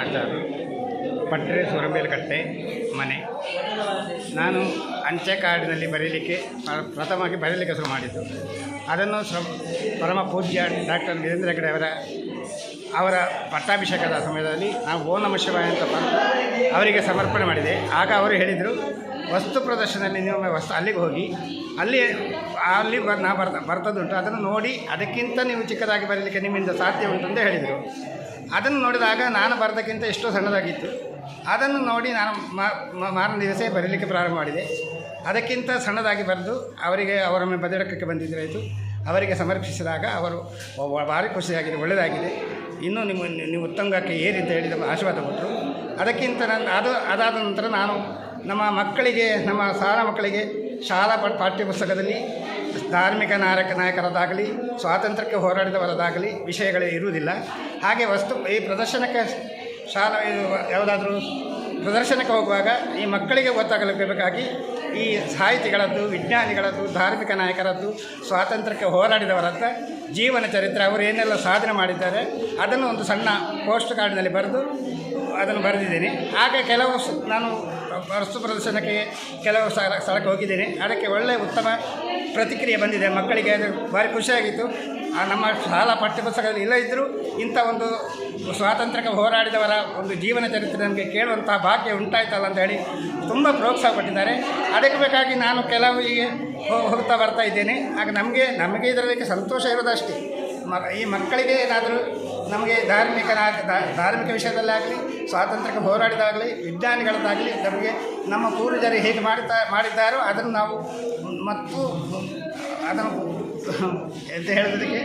ಆಚಾರ್ಯರು, ಪಟ್ರೆ ಸುರಂಬೇಲಕಟ್ಟೆ ಮನೆ. ನಾನು ಅಂಚೆ ಕಾರ್ಡಿನಲ್ಲಿ ಬರೀಲಿಕ್ಕೆ ಪ್ರಥಮವಾಗಿ ಬರೀಲಿಕ್ಕೆ ಶುರು ಮಾಡಿದ್ದು. ಅದನ್ನು ಪರಮ ಪೂಜ್ಯ ಡಾಕ್ಟರ್ ವೀರೇಂದ್ರ ಹೆಗ್ಗಡೆ ಅವರ ಪಟ್ಟಾಭಿಷೇಕದ ಸಮಯದಲ್ಲಿ ನಾವು ಓಂ ನಮಃ ಶಿವಾಯ ಅಂತ ಬಂದು ಅವರಿಗೆ ಸಮರ್ಪಣೆ ಮಾಡಿದೆ. ಆಗ ಅವರು ಹೇಳಿದರು, ವಸ್ತು ಪ್ರದರ್ಶನದಲ್ಲಿ ನೀವು ಅಲ್ಲಿಗೆ ಹೋಗಿ ಅಲ್ಲಿ ನಾ ಬರ್ತದುಂಟು, ಅದನ್ನು ನೋಡಿ ಅದಕ್ಕಿಂತ ನೀವು ಚಿಕ್ಕದಾಗಿ ಬರೀಲಿಕ್ಕೆ ನಿಮ್ಮಿಂದ ಸಾಧ್ಯ ಉಂಟು ಅಂತ ಹೇಳಿದರು. ಅದನ್ನು ನೋಡಿದಾಗ ನಾನು ಬರೋದಕ್ಕಿಂತ ಎಷ್ಟೋ ಸಣ್ಣದಾಗಿತ್ತು. ಅದನ್ನು ನೋಡಿ ನಾನು ಮಾರನೇ ದಿವಸ ಬರೀಲಿಕ್ಕೆ ಪ್ರಾರಂಭ ಮಾಡಿದೆ. ಅದಕ್ಕಿಂತ ಸಣ್ಣದಾಗಿ ಬರೆದು ಅವರಿಗೆ ಅವರೊಮ್ಮೆ ಬದಿರಕ್ಕಕ್ಕೆ ಬಂದಿದ್ದರಾಯಿತು. ಅವರಿಗೆ ಸಮರ್ಪಿಸಿದಾಗ ಅವರು ಭಾರಿ ಖುಷಿಯಾಗಿದೆ, ಒಳ್ಳೆಯದಾಗಿದೆ, ಇನ್ನೂ ನೀವು ಉತ್ತುಂಗಕ್ಕೆ ಏರಿ ಅಂತ ಹೇಳಿದ ಆಶೀರ್ವಾದ ಕೊಟ್ಟರು. ಅದಕ್ಕಿಂತ ಅದಾದ ನಂತರ ನಾನು ನಮ್ಮ ಮಕ್ಕಳಿಗೆ, ನಮ್ಮ ಶಾಲಾ ಮಕ್ಕಳಿಗೆ ಶಾಲಾ ಪಾಠ್ಯಪುಸ್ತಕದಲ್ಲಿ ಧಾರ್ಮಿಕ ನಾಯಕರದ್ದಾಗಲಿ ಸ್ವಾತಂತ್ರ್ಯಕ್ಕೆ ಹೋರಾಡಿದವರದ್ದಾಗಲಿ ವಿಷಯಗಳೇ ಇರುವುದಿಲ್ಲ. ಹಾಗೆ ಈ ಪ್ರದರ್ಶನಕ್ಕೆ ಯಾವುದಾದ್ರೂ ಪ್ರದರ್ಶನಕ್ಕೆ ಹೋಗುವಾಗ ಈ ಮಕ್ಕಳಿಗೆ ಗೊತ್ತಾಗಬೇಕಾಗಿ ಈ ಸಾಹಿತಿಗಳದ್ದು, ವಿಜ್ಞಾನಿಗಳದ್ದು, ಧಾರ್ಮಿಕ ನಾಯಕರದ್ದು, ಸ್ವಾತಂತ್ರ್ಯಕ್ಕೆ ಹೋರಾಡಿದವರದ್ದು ಜೀವನ ಚರಿತ್ರೆ, ಅವರು ಏನೆಲ್ಲ ಸಾಧನೆ ಮಾಡಿದ್ದಾರೆ ಅದನ್ನು ಒಂದು ಸಣ್ಣ ಪೋಸ್ಟ್ ಕಾರ್ಡ್ನಲ್ಲಿ ಬರೆದು ಅದನ್ನು ಬರೆದಿದ್ದೇನೆ. ಆಗ ಕೆಲವು ನಾನು ವಸ್ತು ಪ್ರದರ್ಶನಕ್ಕೆ ಕೆಲವು ಸ್ಥಳಕ್ಕೆ ಹೋಗಿದ್ದೇನೆ. ಅದಕ್ಕೆ ಒಳ್ಳೆಯ ಉತ್ತಮ ಪ್ರತಿಕ್ರಿಯೆ ಬಂದಿದೆ. ಮಕ್ಕಳಿಗೆ ಅದು ಭಾರಿ ಖುಷಿಯಾಗಿತ್ತು. ನಮ್ಮ ಶಾಲಾ ಪಠ್ಯಪುಸ್ತಕದಲ್ಲಿ ಇಲ್ಲದಿದ್ದರೂ ಇಂಥ ಒಂದು ಸ್ವಾತಂತ್ರ್ಯಕ್ಕೆ ಹೋರಾಡಿದವರ ಒಂದು ಜೀವನ ಚರಿತ್ರೆ ನಮಗೆ ಕೇಳುವಂಥ ಭಾಗ್ಯ ಉಂಟಾಯ್ತಲ್ಲ ಅಂತ ಹೇಳಿ ತುಂಬ ಪ್ರೋತ್ಸಾಹ ಕೊಟ್ಟಿದ್ದಾರೆ. ಅದಕ್ಕೆ ಬೇಕಾಗಿ ನಾನು ಕೆಲವು ಹೀಗೆ ಹೋಗ್ತಾ ಬರ್ತಾ ಇದ್ದೇನೆ. ಆಗ ನಮಗೆ ಇದರಲ್ಲಿ ಸಂತೋಷ ಇರೋದಷ್ಟೇ. ಈ ಮಕ್ಕಳಿಗೆ ಏನಾದರೂ ನಮಗೆ ಧಾರ್ಮಿಕ ವಿಷಯದಲ್ಲಾಗಲಿ, ಸ್ವಾತಂತ್ರ್ಯಕ್ಕೆ ಹೋರಾಡಿದಾಗಲಿ, ವಿಜ್ಞಾನಿಗಳದ್ದಾಗಲಿ ನಮಗೆ ನಮ್ಮ ಪೂರ್ವಜರು ಹೇಗೆ ಮಾಡಿದ್ದಾರೋ ಅದನ್ನು ನಾವು ಮತ್ತು ಅದನ್ನು ಎಂತ ಹೇಳೋದಕ್ಕೆ